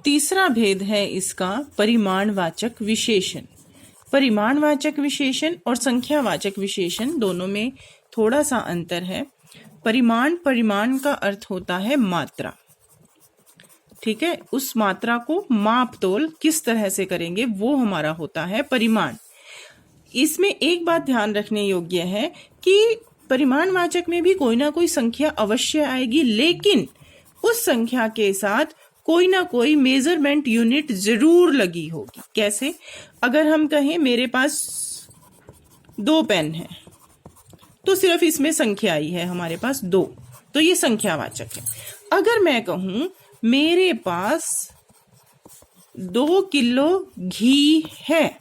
तीसरा भेद है इसका परिमाणवाचक विशेषण। परिमाणवाचक विशेषण और संख्यावाचक विशेषण दोनों में थोड़ा सा अंतर है। परिमाण का अर्थ होता है मात्रा, ठीक है। उस मात्रा को माप तोल किस तरह से करेंगे वो हमारा होता है परिमाण। इसमें एक बात ध्यान रखने योग्य है कि परिमाणवाचक में भी कोई ना कोई संख्या अवश्य आएगी, लेकिन उस संख्या के साथ कोई ना कोई मेजरमेंट यूनिट जरूर लगी होगी। कैसे? अगर हम कहें मेरे पास 2 पेन है, तो सिर्फ इसमें संख्या आई है हमारे पास 2, तो ये संख्यावाचक है। अगर मैं कहूं मेरे पास 2 किलो घी है,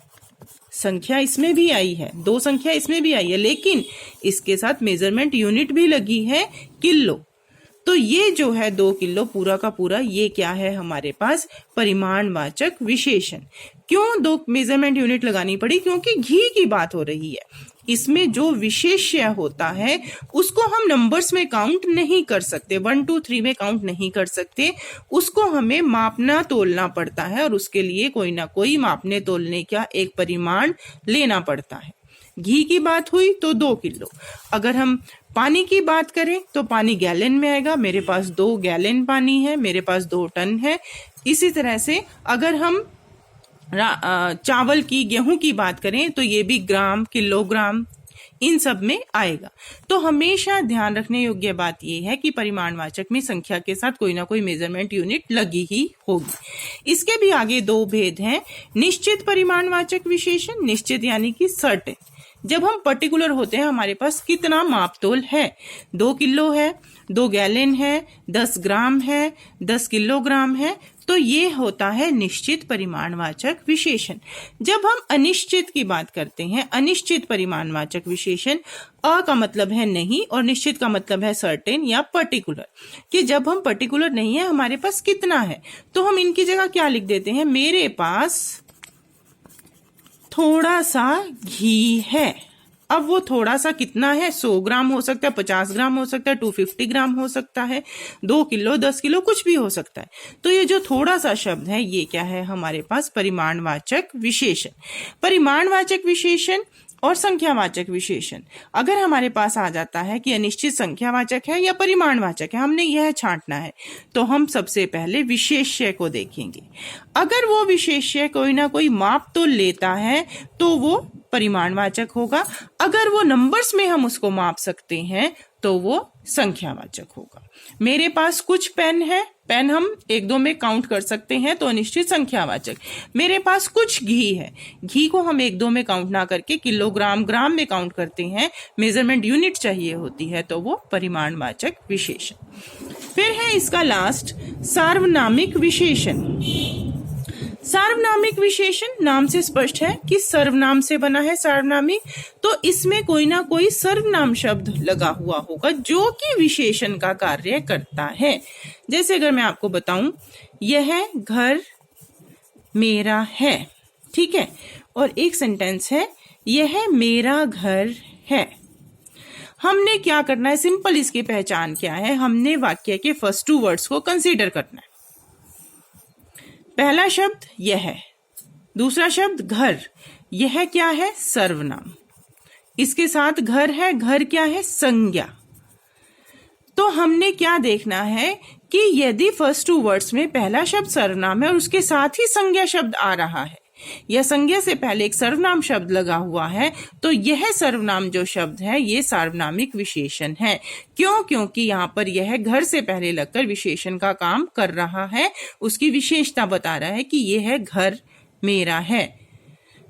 संख्या इसमें भी आई है, 2 संख्या इसमें भी आई है, लेकिन इसके साथ मेजरमेंट यूनिट भी लगी है किलो। तो ये जो है 2 किलो पूरा का पूरा, ये क्या है हमारे पास परिमाणवाचक विशेषण। क्यों 2 मेजरमेंट यूनिट लगानी पड़ी? क्योंकि घी की बात हो रही है। इसमें जो विशेष्य होता है उसको हम नंबर्स में काउंट नहीं कर सकते, 1 2 3 में काउंट नहीं कर सकते, उसको हमें मापना तोलना पड़ता है और उसके लिए कोई ना कोई मापने तोलने का एक परिमाण लेना पड़ता है। घी की बात हुई तो 2 किलो। अगर हम पानी की बात करें तो पानी गैलन में आएगा, मेरे पास 2 गैलन पानी है, मेरे पास 2 टन है। इसी तरह से अगर हम चावल की, गेहूं की बात करें तो ये भी ग्राम, किलोग्राम, इन सब में आएगा। तो हमेशा ध्यान रखने योग्य बात यह है कि परिमाणवाचक में संख्या के साथ कोई ना कोई मेजरमेंट यूनिट लगी ही होगी। इसके भी आगे 2 भेद हैं। निश्चित परिमाणवाचक विशेषण, निश्चित यानी कि सर्टेन। जब हम पर्टिकुलर होते हैं, हमारे पास कितना मापतोल है, 2 किलो है, 2 गैलन है, 10 ग्राम है, 10 किलोग्राम है, तो ये होता है निश्चित परिमाणवाचक विशेषण। जब हम अनिश्चित की बात करते हैं, अनिश्चित परिमाणवाचक विशेषण, अ का मतलब है नहीं और निश्चित का मतलब है सर्टेन या पर्टिकुलर, कि जब हम पर्टिकुलर नहीं है हमारे पास कितना है, तो हम इनकी जगह क्या लिख देते हैं, मेरे पास थोड़ा सा घी है। अब वो थोड़ा सा कितना है, 100 ग्राम हो सकता है, 50 ग्राम हो सकता है, 250 ग्राम हो सकता है, 2 किलो, 10 किलो, कुछ भी हो सकता है। तो ये जो थोड़ा सा शब्द है ये क्या है हमारे पास परिमाणवाचक विशेषण। परिमाणवाचक विशेषण और संख्यावाचक विशेषण अगर हमारे पास आ जाता है कि अनिश्चित संख्यावाचक है या परिमाणवाचक है, हमने यह छांटना है, तो हम सबसे पहले विशेष्य को देखेंगे। अगर वो विशेष्य कोई ना कोई माप तो लेता है तो वो परिमाणवाचक होगा। अगर वो नंबर्स में हम उसको माप सकते हैं तो वो संख्यावाचक होगा। मेरे पास कुछ पेन है, पेन हम 1 2 में काउंट कर सकते हैं तो अनिश्चित संख्यावाचक। मेरे पास कुछ घी है, घी को हम 1 2 में काउंट ना करके किलोग्राम, ग्राम में काउंट करते हैं, मेजरमेंट यूनिट चाहिए होती है, तो वो परिमाणवाचक विशेषण। फिर है इसका लास्ट सार्वनामिक विशेषण। सार्वनामिक विशेषण नाम से स्पष्ट है कि सर्वनाम से बना है सार्वनामिक, तो इसमें कोई ना कोई सर्वनाम शब्द लगा हुआ होगा जो कि विशेषण का कार्य करता है। जैसे अगर मैं आपको बताऊं, यह घर मेरा है, ठीक है, और एक सेंटेंस है यह मेरा घर है। हमने क्या करना है, सिंपल इसकी पहचान क्या है, हमने वाक्य के फर्स्ट 2 वर्ड्स को कंसीडर करना है। पहला शब्द यह है, दूसरा शब्द घर, यह क्या है, सर्वनाम, इसके साथ घर है, घर क्या है, संज्ञा। तो हमने क्या देखना है कि यदि फर्स्ट 2 वर्ड्स में पहला शब्द सर्वनाम है और उसके साथ ही संज्ञा शब्द आ रहा है या संज्ञा से पहले एक सर्वनाम शब्द लगा हुआ है, तो यह सर्वनाम जो शब्द है ये सार्वनामिक विशेषण है। क्यों? क्योंकि यहाँ पर यह घर से पहले लगकर विशेषण का काम कर रहा है, उसकी विशेषता बता रहा है कि यह घर मेरा है।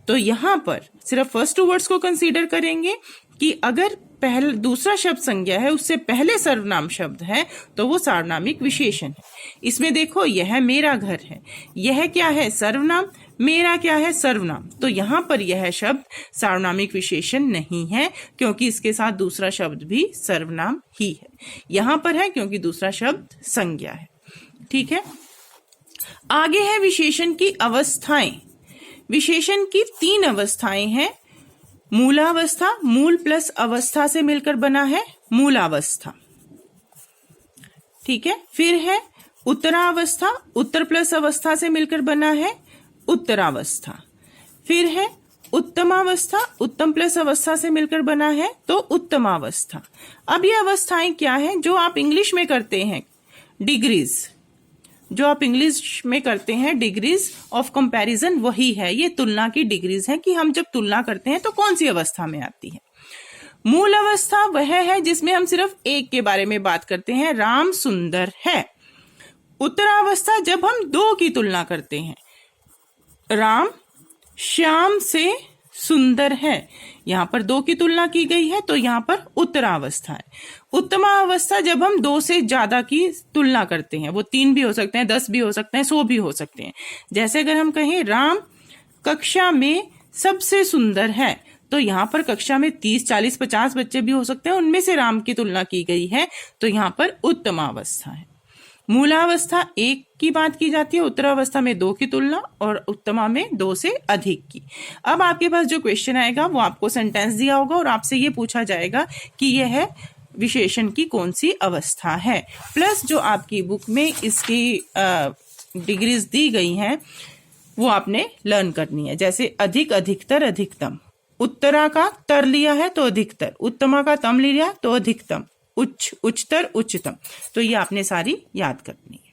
तो यहाँ पर सिर्फ फर्स्ट 2 वर्ड्स को कंसीडर करेंगे कि अगर पहले दूसरा शब्द संज्ञा है, उससे पहले सर्वनाम शब्द है, तो वो सार्वनामिक विशेषण है। इसमें देखो यह मेरा घर है, यह क्या है, सर्वनाम, मेरा क्या है, सर्वनाम। तो यहाँ पर यह शब्द सार्वनामिक विशेषण नहीं है क्योंकि इसके साथ दूसरा शब्द भी सर्वनाम ही है। यहाँ पर है क्योंकि दूसरा शब्द संज्ञा है, ठीक है। आगे है विशेषण की अवस्थाएं। विशेषण की 3 अवस्थाएं हैं। मूलावस्था, मूल प्लस अवस्था से मिलकर बना है मूलावस्था, ठीक है। फिर है उत्तरावस्था, उत्तर प्लस अवस्था से मिलकर बना है उत्तरावस्था। फिर है उत्तमावस्था, उत्तम प्लस अवस्था से मिलकर बना है तो उत्तमावस्था। अब ये अवस्थाएं क्या है जो आप इंग्लिश में करते हैं, डिग्रीज, जो आप इंग्लिश में करते हैं डिग्रीज ऑफ कंपैरिजन, वही है, ये तुलना की डिग्रीज है कि हम जब तुलना करते हैं तो कौन सी अवस्था में आती है। मूल अवस्था वह है जिसमें हम सिर्फ एक के बारे में बात करते हैं, राम सुंदर है। उत्तरावस्था जब हम दो की तुलना करते हैं, राम श्याम से सुंदर है, यहां पर दो की तुलना की गई है तो यहां पर उत्तरावस्था है। उत्तमावस्था जब हम दो से ज्यादा की तुलना करते हैं, वो 3 भी हो सकते हैं, 10 भी हो सकते हैं, 100 भी हो सकते हैं। जैसे अगर हम कहें राम कक्षा में सबसे सुंदर है, तो यहाँ पर कक्षा में 30, 40, 50 बच्चे भी हो सकते हैं, उनमें से राम की तुलना की गई है तो यहाँ पर उत्तमावस्था है। मूलावस्था 1 की बात की जाती है, उत्तरावस्था में 2 की तुलना और उत्तमा में 2 से अधिक की। अब आपके पास जो क्वेश्चन आएगा वो आपको सेंटेंस दिया होगा और आपसे ये पूछा जाएगा कि यह विशेषण की कौन सी अवस्था है, प्लस जो आपकी बुक में इसकी डिग्रीज दी गई हैं वो आपने लर्न करनी है। जैसे अधिक, अधिकतर, अधिकतम, उत्तरा का तर लिया है तो अधिकतर, उत्तमा का तम लिया तो अधिकतम, उच्च, उच्चतर, उच्चतम, तो ये आपने सारी याद करनी है।